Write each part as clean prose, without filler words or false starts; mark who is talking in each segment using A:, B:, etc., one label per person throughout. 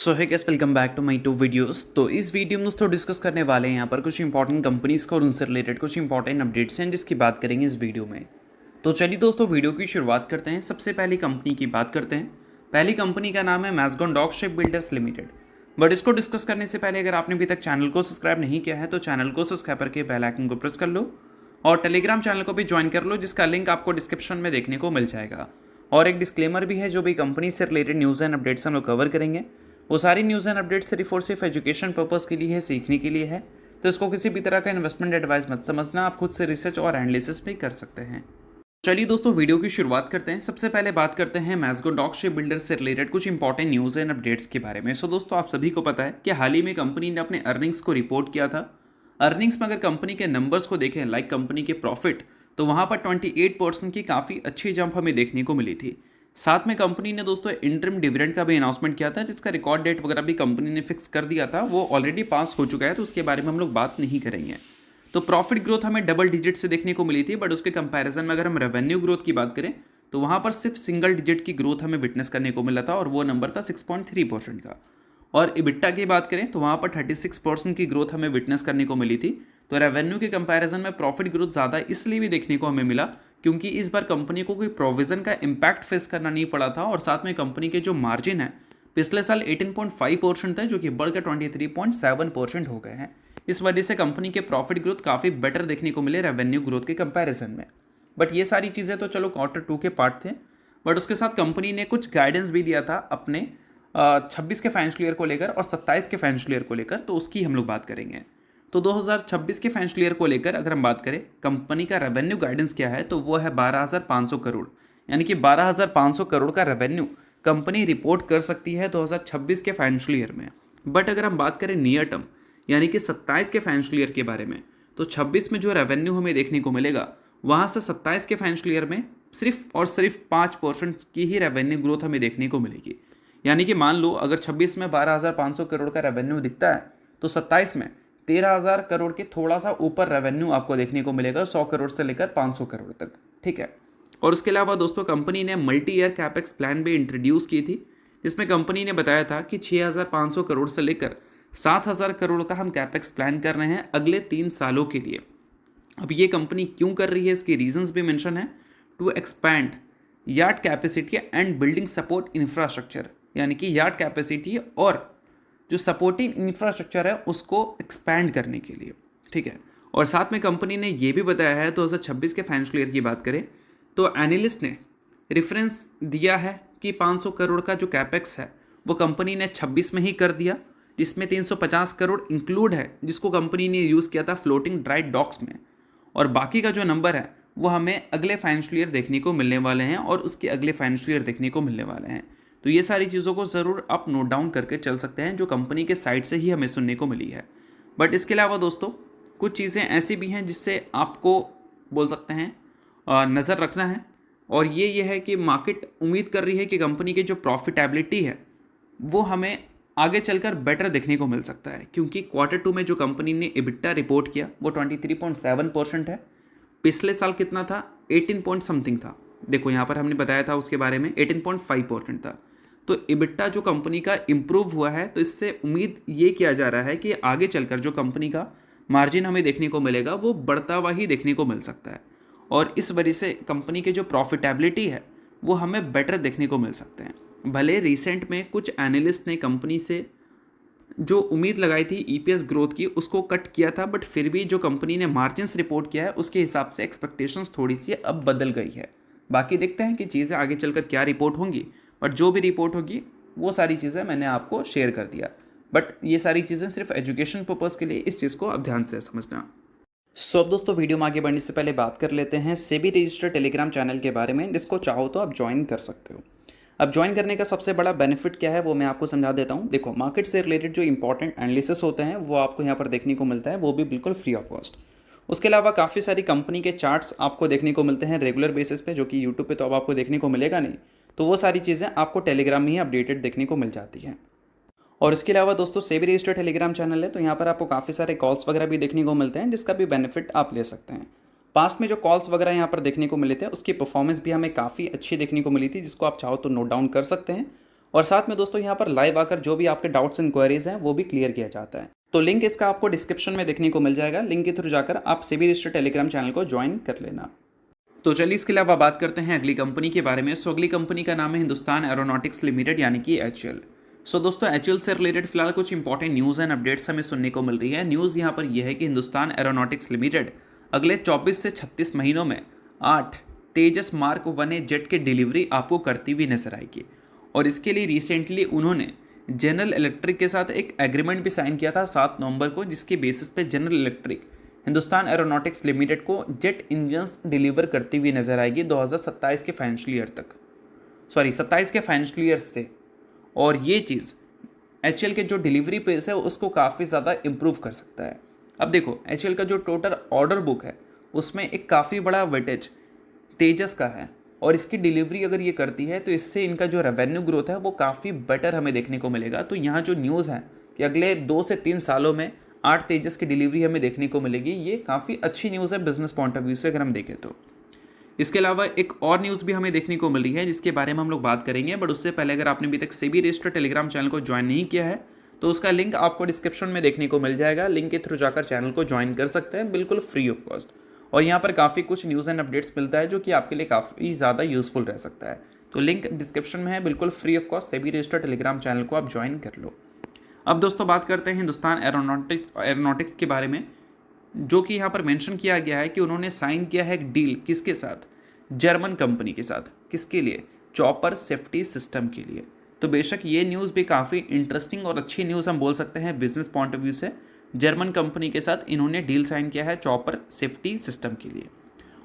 A: So hi guys welcome back to my to videos. तो इस video में दोस्तों डिस्कस करने वाले हैं यहाँ पर कुछ इंपॉर्टेंट कंपनीज का और उनसे रिलेटेड कुछ इंपॉर्टेंट अपडेट्स हैं जिसकी बात करेंगे इस वीडियो में। तो चलिए दोस्तों वीडियो की शुरुआत करते हैं। सबसे पहली कंपनी की बात करते हैं। पहली कंपनी का नाम है Mazagon dock ship builders limited. But इसको डिस्कस करने से पहले अगर आपने अभी तक चैनल को सब्सक्राइब नहीं किया है तो चैनल को सब्सक्राइब करके बेल आइकन को प्रेस कर लो और टेलीग्राम चैनल को भी ज्वाइन कर लो, जिसका लिंक आपको डिस्क्रिप्शन में देखने को मिल जाएगा। और एक डिस्क्लेमर भी है, जो भी कंपनी से रिलेटेड न्यूज़ एंड अपडेट्स हम लोग कवर करेंगे वो सारी न्यूज़ एंड अपडेट्स सिर्फ और सिर्फ एजुकेशन पर्पस के लिए है, सीखने के लिए है। तो इसको किसी भी तरह का इन्वेस्टमेंट एडवाइस मत समझना, आप खुद से रिसर्च और एनालिसिस भी कर सकते हैं। चलिए दोस्तों वीडियो की शुरुआत करते हैं। सबसे पहले बात करते हैं मैज़गॉन डॉक शिप बिल्डर्स से रिलेटेड कुछ इंपॉर्टेंट न्यूज़ एंड अपडेट्स के बारे में। सो दोस्तों आप सभी को पता है कि हाल ही में कंपनी ने अपने अर्निंग्स को रिपोर्ट किया था। अर्निंग्स में अगर कंपनी के नंबर्स को देखें, लाइक कंपनी के प्रॉफिट, तो वहाँ पर 28% की काफ़ी अच्छी जंप हमें देखने को मिली थी। साथ में कंपनी ने दोस्तों इंटरिम डिविडेंड का भी अनाउंसमेंट किया था, जिसका रिकॉर्ड डेट वगैरह भी कंपनी ने फिक्स कर दिया था। वो ऑलरेडी पास हो चुका है, तो उसके बारे में हम लोग बात नहीं करेंगे। तो प्रॉफिट ग्रोथ हमें डबल डिजिट से देखने को मिली थी, बट उसके कंपैरिजन में अगर हम रेवेन्यू ग्रोथ की बात करें तो वहाँ पर सिर्फ सिंगल डिजिट की ग्रोथ हमें विटनेस करने को मिला था, और वो नंबर था 6.3% का। और इबिट्टा की बात करें तो वहाँ पर 36% की ग्रोथ हमें विटनेस करने को मिली थी। तो रेवेन्यू के कंपैरिजन में प्रॉफिट ग्रोथ ज़्यादा इसलिए भी देखने को हमें मिला क्योंकि इस बार कंपनी को कोई प्रोविजन का इम्पैक्ट फेस करना नहीं पड़ा था, और साथ में कंपनी के जो मार्जिन है पिछले साल 18.5% था, जो कि बढ़कर 23.7% हो गए हैं। इस वजह से कंपनी के प्रॉफिट ग्रोथ काफ़ी बेटर देखने को मिले रेवेन्यू ग्रोथ के कंपैरिजन में। बट ये सारी चीज़ें तो चलो Q2 के पार्ट थे, बट उसके साथ कंपनी ने कुछ गाइडेंस भी दिया था अपने 26 के फाइनेंशियल ईयर को लेकर और 27 के फाइनेंशियल ईयर को लेकर, तो उसकी हम लोग बात करेंगे। तो 2026 के फाइनेंशियल ईयर को लेकर अगर हम बात करें, कंपनी का रेवेन्यू गाइडेंस क्या है, तो वो है 12,500 करोड़, यानी कि 12,500 करोड़ का रेवेन्यू कंपनी रिपोर्ट कर सकती है 2026 के फाइनेंशियल ईयर में। बट अगर हम बात करें नियर टर्म यानी कि 27 के फाइनेंशियल ईयर के बारे में, तो 26 में जो रेवेन्यू हमें देखने को मिलेगा वहाँ से 27 के फाइनेंशियल ईयर में सिर्फ और सिर्फ 5% की ही रेवेन्यू ग्रोथ हमें देखने को मिलेगी। यानी कि मान लो अगर 26 में 12,500 करोड़ का रेवेन्यू दिखता है तो 27 में 13,000 करोड़ के थोड़ा सा ऊपर रेवेन्यू आपको देखने को मिलेगा, 100 करोड़ से लेकर 500 करोड़ तक। ठीक है। और उसके अलावा दोस्तों कंपनी ने मल्टी ईयर कैपेक्स प्लान भी इंट्रोड्यूस की थी, जिसमें कंपनी ने बताया था कि 6,500 करोड़ से लेकर 7,000 करोड़ का हम कैपेक्स प्लान कर रहे हैं अगले 3 सालों के लिए। अब ये कंपनी क्यों कर रही है, इसकी रीजंस भी मेंशन है। To expand yard capacity and building support infrastructure, यानी कि यार्ड कैपेसिटी और जो सपोर्टिंग इंफ्रास्ट्रक्चर है उसको एक्सपैंड करने के लिए। ठीक है। और साथ में कंपनी ने ये भी बताया है 2026 के फाइनेंशियल ईयर की बात करें तो एनालिस्ट ने रेफरेंस दिया है कि 500 करोड़ का जो कैपेक्स है वो कंपनी ने 26 में ही कर दिया, जिसमें 350 करोड़ इंक्लूड है जिसको कंपनी ने यूज़ किया था फ्लोटिंग ड्राई डॉक्स में, और बाकी का जो नंबर है वो हमें अगले फाइनेंशियल ईयर देखने को मिलने वाले हैं और उसके अगले फाइनेंशियल ईयर देखने को मिलने वाले हैं। तो ये सारी चीज़ों को ज़रूर आप नोट डाउन करके चल सकते हैं, जो कंपनी के साइड से ही हमें सुनने को मिली है। बट इसके अलावा दोस्तों कुछ चीज़ें ऐसी भी हैं जिससे आपको बोल सकते हैं नज़र रखना है, और ये है कि मार्केट उम्मीद कर रही है कि कंपनी की जो प्रॉफिटेबिलिटी है वो हमें आगे चलकर बेटर देखने को मिल सकता है, क्योंकि Q2 में जो कंपनी ने इबिट्टा रिपोर्ट किया वो 23.7% है। पिछले साल कितना था, 18 पॉइंट समथिंग था। देखो यहाँ पर हमने बताया था उसके बारे में 18.5% था। तो इबिट्टा जो कंपनी का इम्प्रूव हुआ है, तो इससे उम्मीद ये किया जा रहा है कि आगे चलकर जो कंपनी का मार्जिन हमें देखने को मिलेगा वो बढ़ता हुआ ही देखने को मिल सकता है, और इस वजह से कंपनी के जो प्रॉफिटेबिलिटी है वो हमें बेटर देखने को मिल सकते हैं। भले रिसेंट में कुछ एनालिस्ट ने कंपनी से जो उम्मीद लगाई थी ईपीएस ग्रोथ की उसको कट किया था, बट फिर भी जो कंपनी ने मार्जिन्स रिपोर्ट किया है उसके हिसाब से एक्सपेक्टेशंस थोड़ी सी अब बदल गई है। बाकी देखते हैं कि चीज़ें आगे चलकर क्या रिपोर्ट होंगी, बट जो भी रिपोर्ट होगी वो सारी चीज़ें मैंने आपको शेयर कर दिया। बट ये सारी चीज़ें सिर्फ एजुकेशन पर्पज़ के लिए, इस चीज़ को आप ध्यान से समझना। सो अब दोस्तों वीडियो में आगे बढ़ने से पहले बात कर लेते हैं सेबी रजिस्टर्ड टेलीग्राम चैनल के बारे में, जिसको चाहो तो आप ज्वाइन कर सकते हो। अब ज्वाइन करने का सबसे बड़ा बेनिफिट क्या है वो मैं आपको समझा देता हूँ। देखो, मार्केट से रिलेटेड जो इंपॉर्टेंट एनालिसिस होते हैं वो आपको यहाँ पर देखने को मिलता है, वो भी बिल्कुल फ्री ऑफ कॉस्ट। उसके अलावा काफ़ी सारी कंपनी के चार्ट्स आपको देखने को मिलते हैं रेगुलर बेसिस पे, जो कि यूट्यूब पे तो अब आपको देखने को मिलेगा नहीं। तो वो सारी चीज़ें आपको टेलीग्राम में ही अपडेटेड देखने को मिल जाती हैं। और इसके अलावा दोस्तों सेबी रजिस्टर्ड टेलीग्राम चैनल है, तो यहाँ पर आपको काफ़ी सारे कॉल्स वगैरह भी देखने को मिलते हैं, जिसका भी बेनिफिट आप ले सकते हैं। पास्ट में जो कॉल्स वगैरह यहाँ पर देखने को मिले थे उसकी परफॉर्मेंस भी हमें काफ़ी अच्छी देखने को मिली थी, जिसको आप चाहो तो नोट डाउन कर सकते हैं। और साथ में दोस्तों यहाँ पर लाइव आकर जो भी आपके डाउट्स इंक्वायरीज हैं वो भी क्लियर किया जाता है। तो लिंक इसका आपको डिस्क्रिप्शन में देखने को मिल जाएगा, लिंक के थ्रू जाकर आप सेबी रजिस्टर्ड टेलीग्राम चैनल को ज्वाइन कर लेना। तो चलिए इसके अलावा बात करते हैं अगली कंपनी के बारे में। सो अगली कंपनी का नाम है हिंदुस्तान एरोनॉटिक्स लिमिटेड यानी कि HAL। सो दोस्तों HAL से रिलेटेड फिलहाल कुछ इंपॉर्टेंट न्यूज़ एंड अपडेट्स हमें सुनने को मिल रही है। न्यूज़ यहाँ पर यह है कि हिंदुस्तान एरोनॉटिक्स लिमिटेड अगले 24 से 36 महीनों में 8 तेजस मार्क 1A जेट की डिलीवरी आपको करती हुई नजर आएगी। और इसके लिए रिसेंटली उन्होंने जनरल इलेक्ट्रिक के साथ एक एग्रीमेंट भी साइन किया था 7 नवंबर को, जिसके बेसिस पे general electric Hindustan aeronautics limited को जेट इंजन्स डिलीवर करती हुई नजर आएगी 2027 के फाइनेंशियल ईयर तक, 27 के फाइनेंशियल ईयर से। और ये चीज़ HAL के जो डिलीवरी पेस है उसको काफ़ी ज़्यादा इम्प्रूव कर सकता है। अब देखो HAL का जो टोटल ऑर्डर बुक है उसमें एक काफ़ी बड़ा वेटेज तेजस का है, और इसकी डिलीवरी अगर ये करती है तो इससे इनका जो रेवेन्यू ग्रोथ है वो काफ़ी बेटर हमें देखने को मिलेगा। तो यहाँ जो न्यूज़ है कि अगले 2 से 3 सालों में 8 तेजस की डिलीवरी हमें देखने को मिलेगी, ये काफ़ी अच्छी न्यूज़ है बिजनेस पॉइंट ऑफ व्यू से अगर हम देखें तो। इसके अलावा एक और न्यूज़ भी हमें देखने को मिल रही है जिसके बारे में हम लोग बात करेंगे, बट उससे पहले अगर आपने अभी तक सेबी रजिस्टर्ड टेलीग्राम चैनल को ज्वाइन नहीं किया है तो उसका लिंक आपको डिस्क्रिप्शन में देखने को मिल जाएगा, लिंक के थ्रू जाकर चैनल को ज्वाइन कर सकते हैं बिल्कुल फ्री ऑफ कॉस्ट। और यहाँ पर काफ़ी कुछ न्यूज़ एंड अपडेट्स मिलता है जो कि आपके लिए काफ़ी ज़्यादा यूजफुल रह सकता है। तो लिंक डिस्क्रिप्शन में है, बिल्कुल free of cost SEBI registered Telegram channel को आप ज्वाइन कर लो। अब दोस्तों बात करते हैं हिंदुस्तान एरोनॉटिक्स के बारे में, जो कि यहाँ पर मेंशन किया गया है कि उन्होंने साइन किया है एक डील किसके साथ, जर्मन कंपनी के साथ। किसके लिए? चॉपर सेफ्टी सिस्टम के लिए। तो बेशक ये न्यूज़ भी काफ़ी इंटरेस्टिंग और अच्छी न्यूज़ हम बोल सकते हैं बिजनेस पॉइंट ऑफ व्यू से। जर्मन कंपनी के साथ इन्होंने डील साइन किया है चॉपर सेफ्टी सिस्टम के लिए।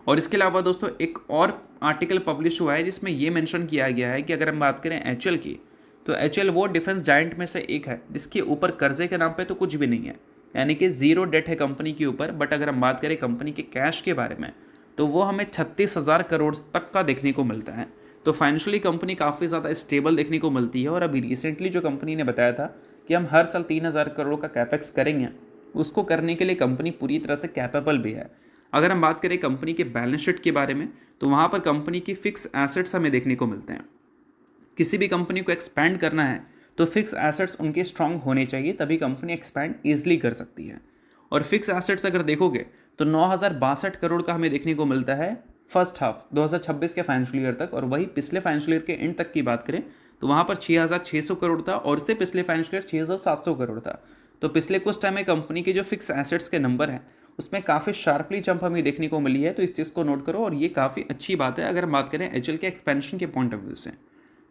A: और इसके अलावा दोस्तों एक और आर्टिकल पब्लिश हुआ है जिसमें ये मेंशन किया गया है कि अगर हम बात करें HAL की, तो HAL वो डिफेंस जायंट में से एक है जिसके ऊपर कर्जे के नाम पे तो कुछ भी नहीं है, यानी कि जीरो डेट है कंपनी के ऊपर। बट अगर हम बात करें कंपनी के कैश के बारे में तो वो हमें 36,000 करोड़ तक का देखने को मिलता है। तो फाइनेंशियली कंपनी काफ़ी ज़्यादा स्टेबल देखने को मिलती है। और अभी रिसेंटली जो कंपनी ने बताया था कि हम हर साल 3,000 करोड़ का कैपेक्स करेंगे, उसको करने के लिए कंपनी पूरी तरह से कैपेबल भी है। अगर हम बात करें कंपनी के बैलेंस शीट के बारे में तो वहाँ पर कंपनी की फिक्स एसेट्स हमें देखने को मिलते हैं। किसी भी कंपनी को एक्सपैंड करना है तो फिक्स एसेट्स उनके स्ट्रांग होने चाहिए, तभी कंपनी एक्सपैंड ईजिली कर सकती है। और फिक्स एसेट्स अगर देखोगे तो 9,062 करोड़ का हमें देखने को मिलता है फर्स्ट हाफ 2026 के फाइनेंशियल ईयर तक। और वही पिछले फाइनेंशियल ईयर के एंड तक की बात करें तो वहाँ पर 6,600 करोड़ था, और इससे पिछले फाइनेंशियल ईयर 6,700 करोड़ था। तो पिछले कुछ टाइम में कंपनी के जो फिक्स एसेट्स के नंबर हैं उसमें काफ़ी शार्पली जंप हमें देखने को मिली है। तो इस चीज़ को नोट करो, और ये काफ़ी अच्छी बात है अगर हम बात करें HAL के एक्सपेंशन के पॉइंट ऑफ व्यू से।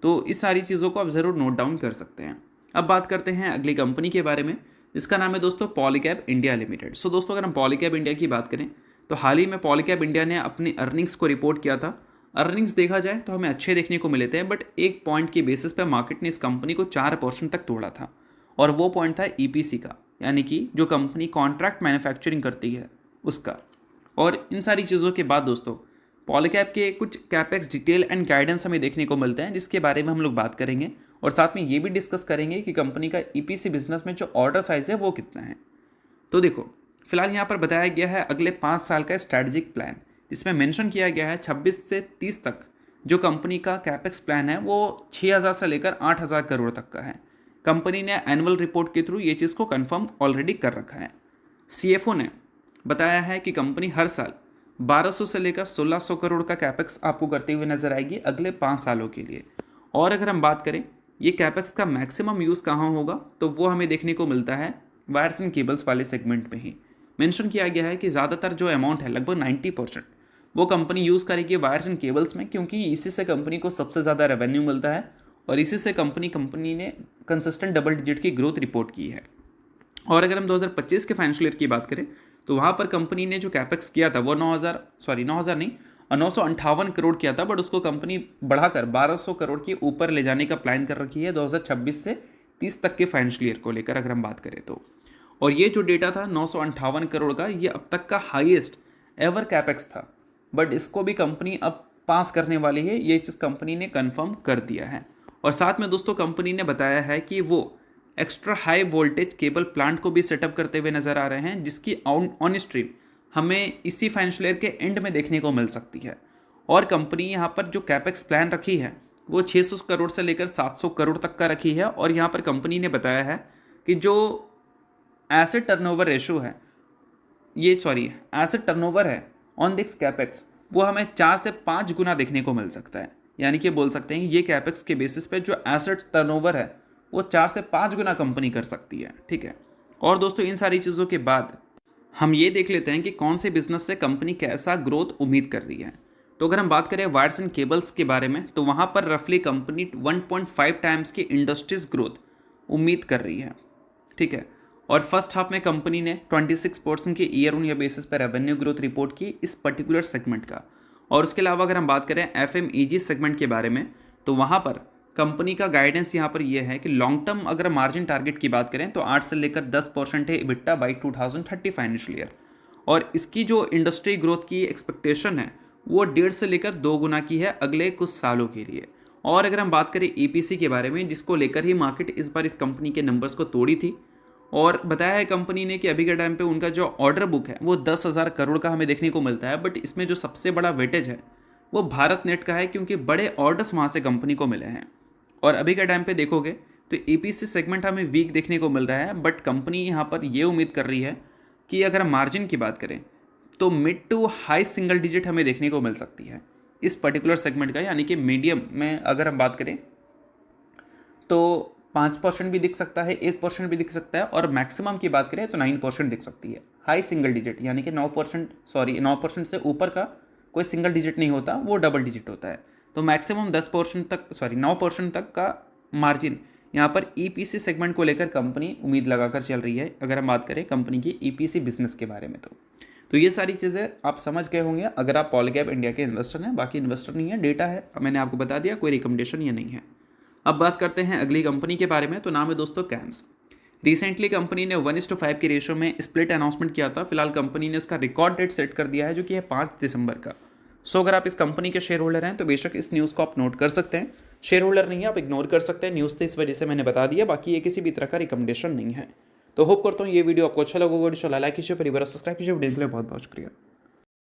A: तो इस सारी चीज़ों को आप ज़रूर नोट डाउन कर सकते हैं। अब बात करते हैं अगली कंपनी के बारे में, जिसका नाम है दोस्तों पॉलीकैब इंडिया लिमिटेड। सो दोस्तों अगर हम पॉलीकैब इंडिया की बात करें तो हाल ही में पॉलीकैब इंडिया ने अपनी अर्निंग्स को रिपोर्ट किया था। अर्निंग्स देखा जाए तो हमें अच्छे देखने को मिले थे, बट एक पॉइंट की बेसिस पे मार्केट ने इस कंपनी को 4% तक तोड़ा था। और वो पॉइंट था EPC का, यानी कि जो कंपनी कॉन्ट्रैक्ट मैन्युफैक्चरिंग करती है उसका। और इन सारी चीज़ों के बाद दोस्तों पॉलीकैब के कुछ कैपेक्स डिटेल एंड गाइडेंस हमें देखने को मिलते हैं, जिसके बारे में हम लोग बात करेंगे। और साथ में ये भी डिस्कस करेंगे कि कंपनी का EPC बिजनेस में जो ऑर्डर साइज है वो कितना है। तो देखो फिलहाल यहाँ पर बताया गया है अगले 5 साल का स्ट्रैटेजिक प्लान, जिसमें मेंशन किया गया है 26 से 30 तक जो कंपनी का कैपेक्स प्लान है वो 6,000 से लेकर 8,000 करोड़ तक का है। कंपनी ने एनुअल रिपोर्ट के थ्रू ये चीज़ को कंफर्म ऑलरेडी कर रखा है। CFO ने बताया है कि कंपनी हर साल 1,200 से लेकर 1,600 करोड़ का कैपेक्स आपको करते हुए नजर आएगी अगले 5 सालों के लिए। और अगर हम बात करें ये कैपेक्स का मैक्सिमम यूज़ कहाँ होगा, तो वो हमें देखने को मिलता है वायर्स एंड केबल्स वाले सेगमेंट में ही। मेंशन किया गया है कि ज़्यादातर जो अमाउंट है लगभग 90% वो कंपनी यूज़ करेगी वायर्स एंड केबल्स में, क्योंकि इसी से कंपनी को सबसे ज़्यादा रेवेन्यू मिलता है और इसी से कंपनी ने कंसिस्टेंट डबल डिजिट की ग्रोथ रिपोर्ट की है। और अगर हम 2025 के फाइनेंशियल ईयर की बात करें तो वहाँ पर कंपनी ने जो कैपेक्स किया था वो 958 करोड़ किया था, बट उसको कंपनी बढ़ाकर 1,200 करोड़ के ऊपर ले जाने का प्लान कर रखी है 2026 से 30 तक के फाइनेंशियल ईयर को लेकर अगर हम बात करें तो। और ये जो डेटा था 958 करोड़ का, ये अब तक का हाईएस्ट एवर कैपेक्स था, बट इसको भी कंपनी अब पास करने वाली है, ये चीज़ कंपनी ने कंफर्म कर दिया है। और साथ में दोस्तों कंपनी ने बताया है कि वो extra high voltage cable plant को भी सेटअप करते हुए नजर आ रहे हैं, जिसकी ऑन स्ट्रीम हमें इसी फाइनेंशियल ईयर के एंड में देखने को मिल सकती है। और कंपनी यहाँ पर जो कैपेक्स प्लान रखी है वो 600 करोड़ से लेकर 700 करोड़ तक का रखी है। और यहाँ पर कंपनी ने बताया है कि जो एसेट टर्नओवर रेशो है, एसेट टर्नओवर है ऑन दिस कैपेक्स, वो हमें 4 से 5 गुना देखने को मिल सकता है। यानी कि बोल सकते हैं ये कैपेक्स के बेसिस पे जो एसेट टर्नओवर है वो 4 से 5 गुना कंपनी कर सकती है। ठीक है। और दोस्तों इन सारी चीज़ों के बाद हम ये देख लेते हैं कि कौन से बिजनेस से कंपनी कैसा ग्रोथ उम्मीद कर रही है। तो अगर हम बात करें वायर्स एंड केबल्स के बारे में, तो वहाँ पर रफली कंपनी 1.5 टाइम्स की इंडस्ट्रीज ग्रोथ उम्मीद कर रही है। ठीक है। और फर्स्ट हाफ में कंपनी ने 26% की ईयर ऑन ईयर बेसिस पर रेवेन्यू ग्रोथ रिपोर्ट की इस पर्टिकुलर सेगमेंट का। और उसके अलावा अगर हम बात करें FMEG सेगमेंट के बारे में, तो वहाँ पर कंपनी का गाइडेंस यहाँ पर यह है कि लॉन्ग टर्म अगर मार्जिन टारगेट की बात करें तो 8 से लेकर 10% है EBITDA बाई 2030 फाइनेंशियल ईयर। और इसकी जो इंडस्ट्री ग्रोथ की एक्सपेक्टेशन है वो 1.5 से लेकर 2 गुना की है अगले कुछ सालों के लिए। और अगर हम बात करें EPC के बारे में, जिसको लेकर ही मार्केट इस बार इस कंपनी के नंबर्स को तोड़ी थी, और बताया है कंपनी ने कि अभी के टाइम पे उनका जो ऑर्डर बुक है वो 10,000 करोड़ का हमें देखने को मिलता है। बट इसमें जो सबसे बड़ा वेटेज है वो भारत नेट का है, क्योंकि बड़े ऑर्डर्स वहाँ से कंपनी को मिले हैं। और अभी के टाइम पे देखोगे तो EPC सेगमेंट हमें वीक देखने को मिल रहा है, बट कंपनी यहाँ पर ये उम्मीद कर रही है कि अगर मार्जिन की बात करें तो mid to high single digit हमें देखने को मिल सकती है इस पर्टिकुलर सेगमेंट का। यानी कि मीडियम में अगर हम बात करें तो 5% भी दिख सकता है, 1% भी दिख सकता है, और मैक्सिमम की बात करें तो 9% दिख सकती है। हाई सिंगल डिजिट यानी कि 9% से ऊपर का कोई सिंगल डिजिट नहीं होता, वो डबल डिजिट होता है। तो मैक्सिमम 9% तक का मार्जिन यहाँ पर EPC सेगमेंट को लेकर कंपनी उम्मीद लगाकर चल रही है, अगर हम बात करें कंपनी की EPC बिजनेस के बारे में। तो ये सारी चीज़ें आप समझ गए होंगे अगर आप पॉलीकैब इंडिया के इन्वेस्टर हैं। बाकी इन्वेस्टर नहीं है, डेटा है, मैंने आपको बता दिया, कोई रिकमेंडेशन ये नहीं है। अब बात करते हैं अगली कंपनी के बारे में, तो नाम है दोस्तों कैम्स। रिसेंटली कंपनी ने 1:5 के रेशो में स्प्लिट अनाउंसमेंट किया था। फिलहाल कंपनी ने उसका रिकॉर्ड डेट सेट कर दिया है, जो कि है 5 दिसंबर का। सो अगर आप इस कंपनी के शेयर होल्डर हैं तो बेशक इस न्यूज़ को आप नोट कर सकते हैं। शेयर होल्डर नहीं है आप इग्नोर कर सकते हैं, न्यूज़ तो इस वजह से मैंने बता दिया, बाकी ये किसी भी तरह का रिकमेंडेशन नहीं है। तो होप करता हूँ ये वीडियो आपको अच्छा लगा होगा। लाइक कीजिए, परिवार सब्सक्राइब कीजिए। वीडियो के लिए बहुत बहुत शुक्रिया।